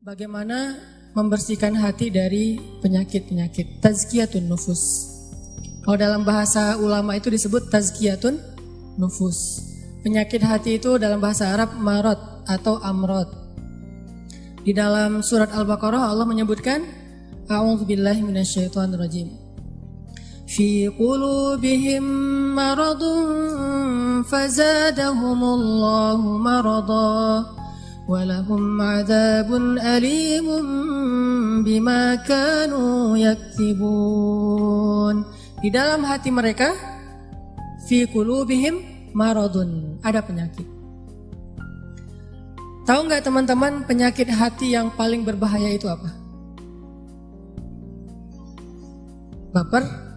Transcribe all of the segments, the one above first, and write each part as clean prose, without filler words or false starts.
Bagaimana membersihkan hati dari penyakit-penyakit? Tazkiyatun nufus. Kalau dalam bahasa ulama itu disebut tazkiyatun nufus. Penyakit hati itu dalam bahasa Arab marad atau amrad. Di dalam surat Al-Baqarah Allah menyebutkan A'udzubillahi minasyaitonirrajim. Fi qulubihim maradun fazadahumullahu marada. Walahum adzabun alimun bima kanu yaktibun. Di dalam hati mereka fi qulubihim maradun, ada penyakit. Tahu nggak teman-teman penyakit hati yang paling berbahaya itu apa? Baper?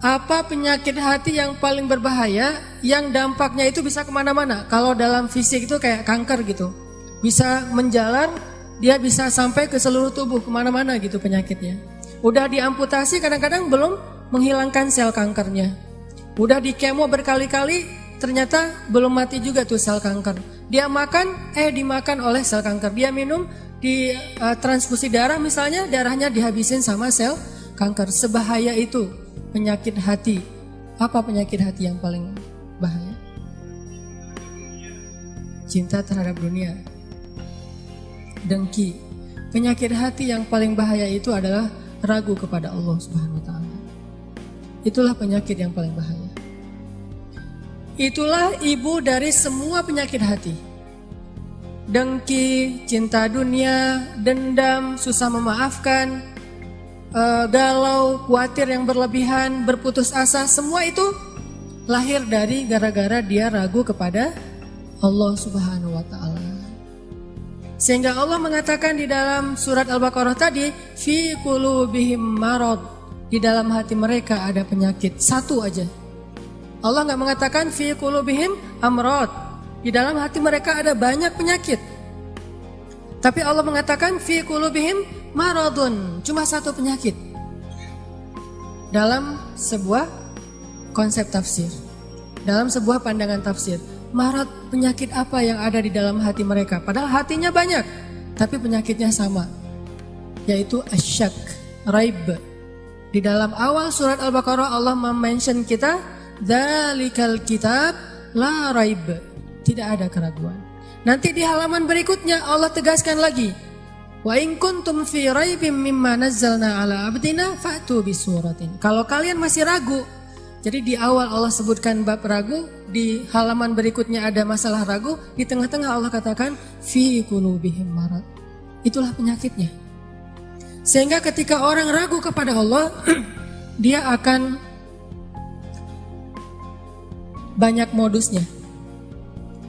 Apa penyakit hati yang paling berbahaya yang dampaknya itu bisa kemana-mana? Kalau dalam fisik itu kayak kanker gitu. Bisa menjalar, dia bisa sampai ke seluruh tubuh kemana-mana gitu penyakitnya. Udah diamputasi kadang-kadang belum menghilangkan sel kankernya. Udah di kemo berkali-kali ternyata belum mati juga tuh sel kanker. Dia makan, dimakan oleh sel kanker. Dia minum, di transfusi darah misalnya, darahnya dihabisin sama sel kanker. Sebahaya itu penyakit hati. Apa penyakit hati yang paling bahaya? Cinta terhadap dunia. Dengki. Penyakit hati yang paling bahaya itu adalah ragu kepada Allah Subhanahu wa taala. Itulah penyakit yang paling bahaya. Itulah ibu dari semua penyakit hati. Dengki, cinta dunia, dendam, susah memaafkan, galau, khawatir yang berlebihan, berputus asa, semua itu lahir dari gara-gara dia ragu kepada Allah Subhanahu wa taala. Sehingga Allah mengatakan di dalam surat Al-Baqarah tadi, fi qulubihim marad, di dalam hati mereka ada penyakit. Satu aja. Allah nggak mengatakan fi qulubihim amrad, di dalam hati mereka ada banyak penyakit. Tapi Allah mengatakan fi qulubihim maradun, cuma satu penyakit. Dalam sebuah konsep tafsir, dalam sebuah pandangan tafsir, marad, penyakit apa yang ada di dalam hati mereka? Padahal hatinya banyak, tapi penyakitnya sama, yaitu asyak, raib. Di dalam awal surat Al-Baqarah Allah mention kita, dzalikal kitab la raib, tidak ada keraguan. Nanti di halaman berikutnya Allah tegaskan lagi, wa in kuntum fi raibim mimma nazzalna ala abdina fa'tu bisuratin. Kalau kalian masih ragu, jadi di awal Allah sebutkan bab ragu, di halaman berikutnya ada masalah ragu, di tengah-tengah Allah katakan fi qulubihim marad. Itulah penyakitnya. Sehingga ketika orang ragu kepada Allah, dia akan banyak modusnya.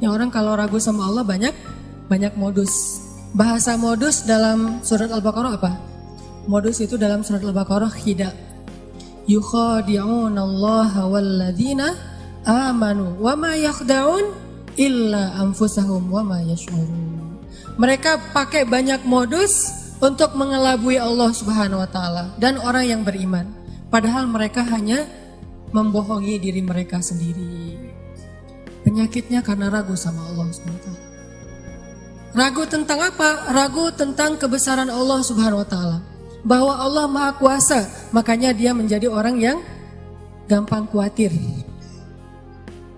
Ya, orang kalau ragu sama Allah banyak modus. Bahasa modus dalam surat Al-Baqarah apa? Modus itu dalam surat Al-Baqarah khida. Yukhadi'unallaha walladzina amanu wa ma yakhda'un illa anfusahum wa ma yash'urun. Mereka pakai banyak modus untuk mengelabui Allah Subhanahu wa taala dan orang yang beriman. Padahal mereka hanya membohongi diri mereka sendiri. Penyakitnya karena ragu sama Allah Subhanahu wa taala. Ragu tentang apa? Ragu tentang kebesaran Allah Subhanahu wa taala. Bahwa Allah Maha Kuasa, makanya dia menjadi orang yang gampang khawatir.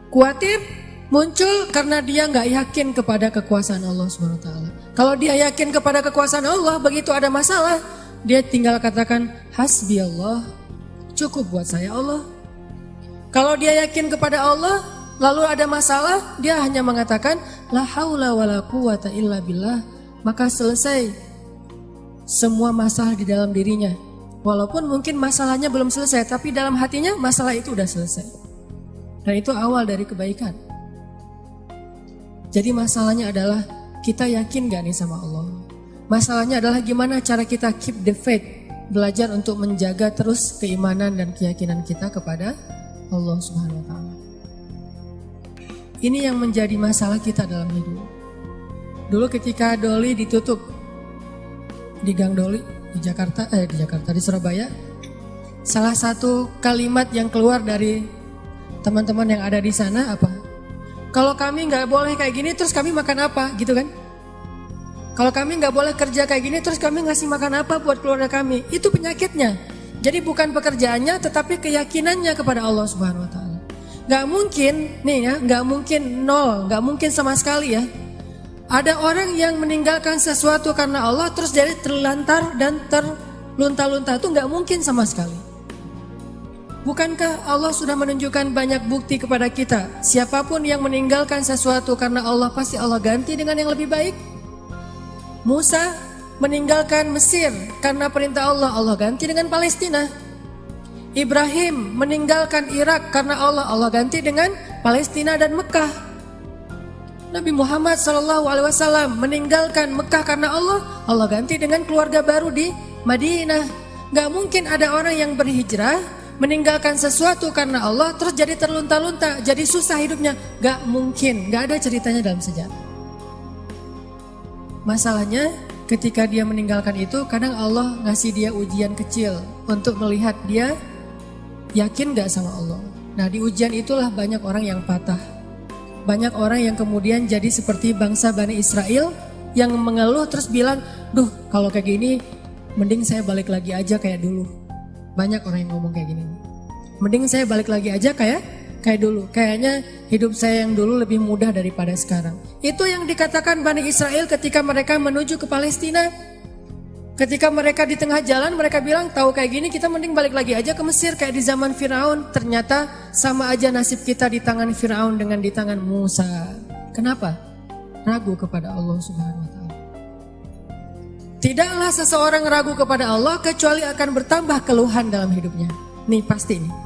Khawatir muncul karena dia nggak yakin kepada kekuasaan Allah Subhanahu wa taala. Kalau dia yakin kepada kekuasaan Allah, begitu ada masalah, dia tinggal katakan hasbi Allah, cukup buat saya Allah. Kalau dia yakin kepada Allah, lalu ada masalah, dia hanya mengatakan la haula wala quwata illa billah, maka selesai semua masalah di dalam dirinya. Walaupun mungkin masalahnya belum selesai, tapi dalam hatinya masalah itu udah selesai. Dan itu awal dari kebaikan. Jadi masalahnya adalah kita yakin gak nih sama Allah? Masalahnya adalah gimana cara kita keep the faith, belajar untuk menjaga terus keimanan dan keyakinan kita kepada Allah Subhanahu wa taala. Ini yang menjadi masalah kita dalam hidup. Dulu ketika Doli ditutup di Gang Doli di Surabaya, salah satu kalimat yang keluar dari teman-teman yang ada di sana apa? Kalau kami nggak boleh kayak gini, terus kami makan apa, gitu kan? Kalau kami nggak boleh kerja kayak gini, terus kami ngasih makan apa buat keluarga kami? Itu penyakitnya. Jadi bukan pekerjaannya, tetapi keyakinannya kepada Allah Subhanahu Wa Taala. Nggak mungkin, nih ya, nggak mungkin nol, nggak mungkin sama sekali ya. Ada orang yang meninggalkan sesuatu karena Allah, terus jadi terlantar dan terlunta-lunta, itu nggak mungkin sama sekali. Bukankah Allah sudah menunjukkan banyak bukti kepada kita? Siapapun yang meninggalkan sesuatu karena Allah, pasti Allah ganti dengan yang lebih baik. Musa meninggalkan Mesir karena perintah Allah, Allah ganti dengan Palestina. Ibrahim meninggalkan Irak karena Allah, Allah ganti dengan Palestina dan Mekah. Nabi Muhammad SAW meninggalkan Mekah karena Allah, Allah ganti dengan keluarga baru di Madinah. Gak mungkin ada orang yang berhijrah meninggalkan sesuatu karena Allah terus jadi terlunta-lunta, jadi susah hidupnya. Gak mungkin, gak ada ceritanya dalam sejarah. Masalahnya ketika dia meninggalkan itu, kadang Allah ngasih dia ujian kecil untuk melihat dia yakin gak sama Allah. Nah, di ujian itulah banyak orang yang patah. Banyak orang yang kemudian jadi seperti bangsa Bani Israel yang mengeluh terus bilang, duh kalau kayak gini mending saya balik lagi aja kayak dulu. Banyak orang yang ngomong kayak gini. Mending saya balik lagi aja kayak dulu. Kayaknya hidup saya yang dulu lebih mudah daripada sekarang. Itu yang dikatakan Bani Israel ketika mereka menuju ke Palestina. Ketika mereka di tengah jalan, mereka bilang, tahu kayak gini kita mending balik lagi aja ke Mesir kayak di zaman Firaun. Ternyata sama aja nasib kita di tangan Firaun dengan di tangan Musa. Kenapa? Ragu kepada Allah Subhanahu Wa Taala. Tidaklah seseorang ragu kepada Allah kecuali akan bertambah keluhan dalam hidupnya. Nih pasti nih.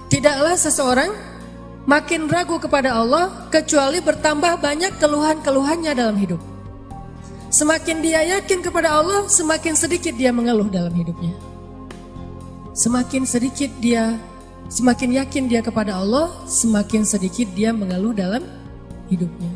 Tidaklah seseorang makin ragu kepada Allah kecuali bertambah banyak keluhan-keluhannya dalam hidup. Semakin dia yakin kepada Allah, semakin sedikit dia mengeluh dalam hidupnya. Semakin yakin dia kepada Allah, semakin sedikit dia mengeluh dalam hidupnya.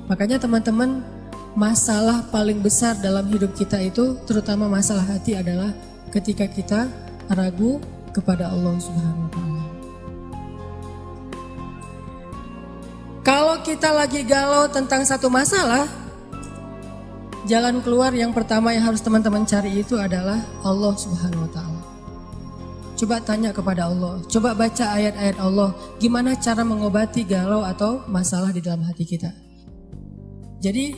Makanya teman-teman, masalah paling besar dalam hidup kita itu, terutama masalah hati, adalah ketika kita ragu kepada Allah Subhanahu Wa Taala. Kalau kita lagi galau tentang satu masalah, jalan keluar yang pertama yang harus teman-teman cari itu adalah Allah Subhanahu Wa Taala. Coba tanya kepada Allah, coba baca ayat-ayat Allah, gimana cara mengobati galau atau masalah di dalam hati kita. Jadi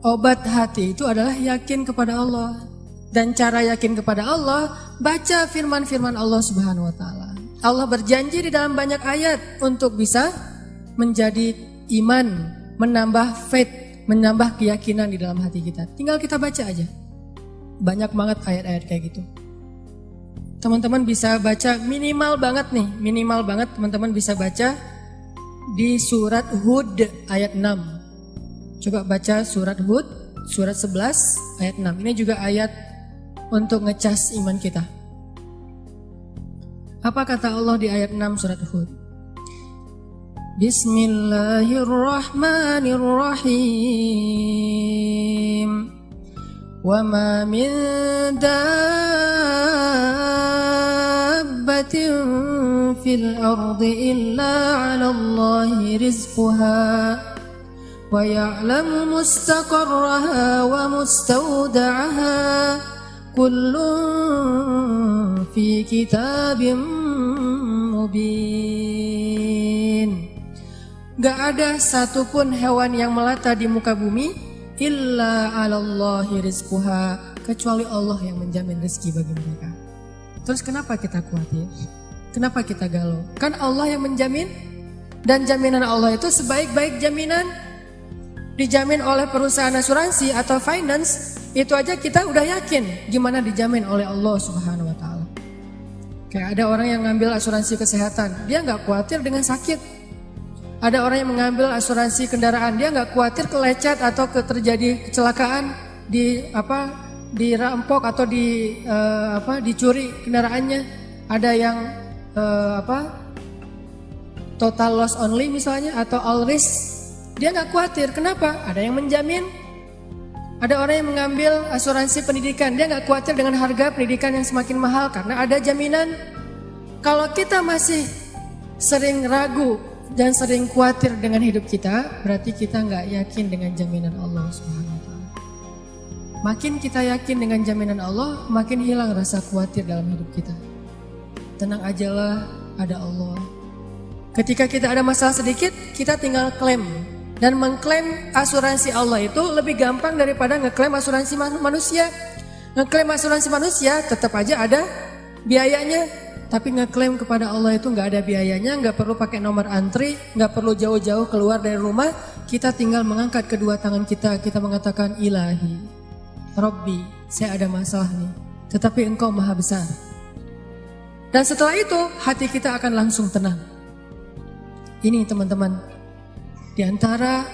obat hati itu adalah yakin kepada Allah. Dan cara yakin kepada Allah, baca firman-firman Allah Subhanahu Wa Taala. Allah berjanji di dalam banyak ayat untuk bisa menjadi iman, menambah faith, menambah keyakinan di dalam hati kita. Tinggal kita baca aja. Banyak banget ayat-ayat kayak gitu. Teman-teman bisa baca minimal banget teman-teman bisa baca di surat Hud ayat 6. Coba baca surat Hud, surat 11 ayat 6. Ini juga ayat untuk ngecas iman kita. Apa kata Allah di ayat 6 surat Hud? Bismillahirrahmanirrahim. Wa ma min dabbatin fil ardi illa 'ala Allahi rizquha wa ya'lamu mustaqarraha wa mustawda'aha. Kullun fi kitabim mubin. Gak ada satupun hewan yang melata di muka bumi illa 'alallahi rizquha, kecuali Allah yang menjamin rezeki bagi mereka. Terus kenapa kita khawatir? Kenapa kita galau? Kan Allah yang menjamin, dan jaminan Allah itu sebaik-baik jaminan. Dijamin oleh perusahaan asuransi atau finance, itu aja kita udah yakin gimana dijamin oleh Allah Subhanahu Wa Taala. Kayak ada orang yang ngambil asuransi kesehatan, dia nggak khawatir dengan sakit. Ada orang yang mengambil asuransi kendaraan, dia nggak khawatir kelecet atau terjadi kecelakaan, dirampok atau dicuri kendaraannya. Ada yang total loss only misalnya atau all risk. Dia nggak khawatir, kenapa? Ada yang menjamin. Ada orang yang mengambil asuransi pendidikan, dia nggak khawatir dengan harga pendidikan yang semakin mahal karena ada jaminan. Kalau kita masih sering ragu dan sering khawatir dengan hidup kita, berarti kita nggak yakin dengan jaminan Allah Subhanahu Wa Taala. Makin kita yakin dengan jaminan Allah, makin hilang rasa khawatir dalam hidup kita. Tenang ajalah, ada Allah. Ketika kita ada masalah sedikit, kita tinggal klaim. Dan mengklaim asuransi Allah itu lebih gampang daripada ngeklaim asuransi manusia. Ngeklaim asuransi manusia tetap aja ada biayanya. Tapi ngeklaim kepada Allah itu nggak ada biayanya, nggak perlu pakai nomor antri, nggak perlu jauh-jauh keluar dari rumah. Kita tinggal mengangkat kedua tangan kita mengatakan Ilahi, Robbi, saya ada masalah nih, tetapi Engkau maha besar. Dan setelah itu hati kita akan langsung tenang. Ini teman-teman, di antara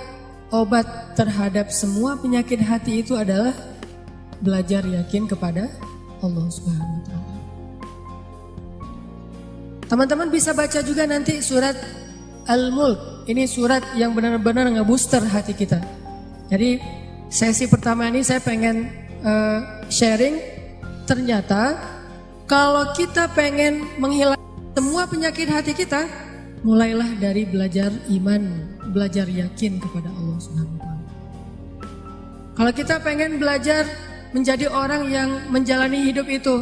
obat terhadap semua penyakit hati itu adalah belajar yakin kepada Allah Subhanahu wa Ta'ala. Teman-teman bisa baca juga nanti surat Al-Mulk. Ini surat yang benar-benar ngebooster hati kita. Jadi sesi pertama ini saya pengen sharing. Ternyata kalau kita pengen menghilangkan semua penyakit hati kita, mulailah dari belajar iman, belajar yakin kepada Allah Subhanahu wa Ta'ala. Kalau kita pengen belajar menjadi orang yang menjalani hidup itu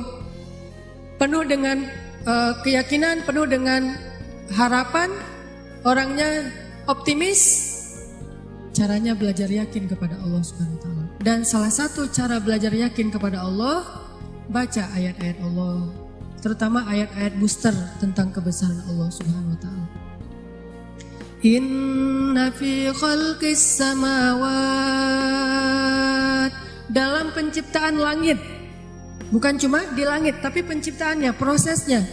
penuh dengan keyakinan, penuh dengan harapan, orangnya optimis, caranya belajar yakin kepada Allah Subhanahu wa Ta'ala. Dan salah satu cara belajar yakin kepada Allah, baca ayat-ayat Allah, terutama ayat-ayat booster tentang kebesaran Allah Subhanahu wa Ta'ala. Inna fi khalqis samawat, dalam penciptaan langit, bukan cuma di langit tapi penciptaannya, prosesnya.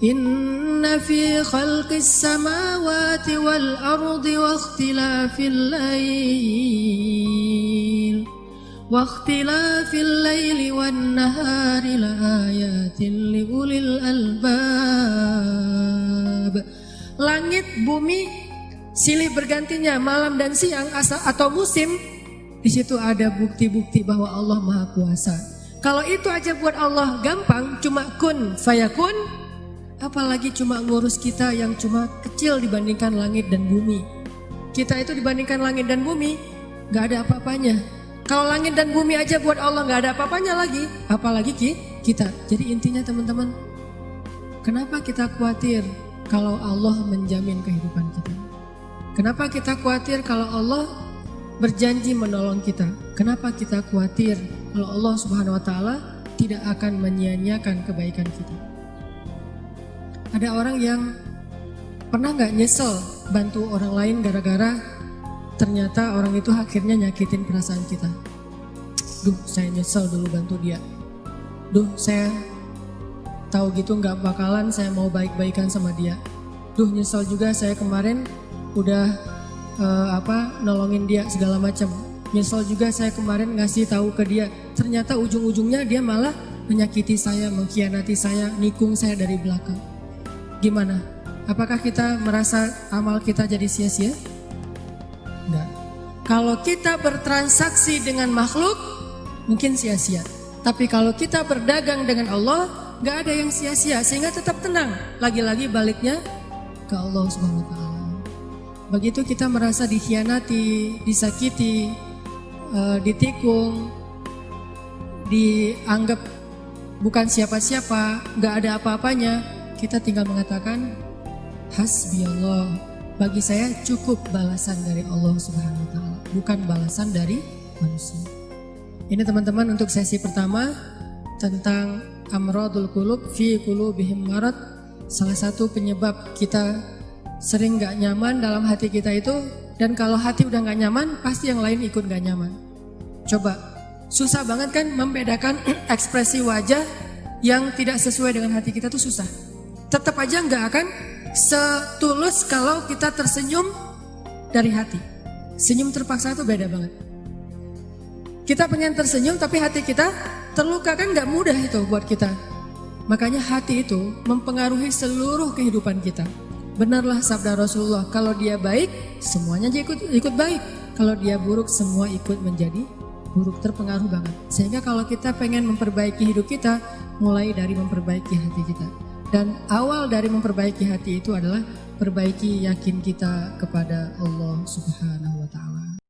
Inna fi khalqis samawati wal ardi wa ikhtilafil laili wan nahari la ayatin li ulil albab. Langit, bumi, silih bergantinya malam dan siang atau musim, di situ ada bukti-bukti bahwa Allah Maha Kuasa. Kalau itu aja buat Allah gampang, cuma kun fayakun, apalagi cuma ngurus kita yang cuma kecil dibandingkan langit dan bumi. Kita itu dibandingkan langit dan bumi gak ada apa-apanya. Kalau langit dan bumi aja buat Allah gak ada apa-apanya lagi, apalagi kita. Jadi intinya teman-teman, kenapa kita khawatir kalau Allah menjamin kehidupan kita? Kenapa kita khawatir kalau Allah berjanji menolong kita? Kenapa kita khawatir kalau Allah Subhanahu wa Ta'ala tidak akan menyia-nyiakan kebaikan kita? Ada orang yang pernah gak nyesel bantu orang lain gara-gara ternyata orang itu akhirnya nyakitin perasaan kita? Duh, saya nyesel dulu bantu dia. Duh, saya tahu gitu gak bakalan saya mau baik-baikan sama dia. Duh, nyesel juga saya kemarin udah nolongin dia segala macam. Nyesel juga saya kemarin ngasih tahu ke dia. Ternyata ujung-ujungnya dia malah menyakiti saya, mengkhianati saya, nikung saya dari belakang. Gimana? Apakah kita merasa amal kita jadi sia-sia? Enggak. Kalau kita bertransaksi dengan makhluk, mungkin sia-sia. Tapi kalau kita berdagang dengan Allah, enggak ada yang sia-sia, sehingga tetap tenang. Lagi-lagi baliknya ke Allah Subhanahu wa Ta'ala. Begitu kita merasa dikhianati, disakiti, ditikung, dianggap bukan siapa-siapa, enggak ada apa-apanya, kita tinggal mengatakan hasbi Allah, bagi saya cukup balasan dari Allah Subhanahu wa Ta'ala, bukan balasan dari manusia. Ini teman-teman untuk sesi pertama tentang amradul qulub fi qulubihim marad. Salah satu penyebab kita sering gak nyaman dalam hati kita itu, dan kalau hati udah gak nyaman pasti yang lain ikut gak nyaman. Coba, susah banget kan membedakan ekspresi wajah yang tidak sesuai dengan hati kita tuh susah. Tetap aja nggak akan setulus kalau kita tersenyum dari hati. Senyum terpaksa itu beda banget. Kita pengen tersenyum tapi hati kita terluka, kan nggak mudah itu buat kita. Makanya hati itu mempengaruhi seluruh kehidupan kita. Benarlah sabda Rasulullah, kalau dia baik semuanya ikut baik. Kalau dia buruk semua ikut menjadi buruk, terpengaruh banget. Sehingga kalau kita pengen memperbaiki hidup kita, mulai dari memperbaiki hati kita. Dan awal dari memperbaiki hati itu adalah perbaiki yakin kita kepada Allah Subhanahu wa Ta'ala.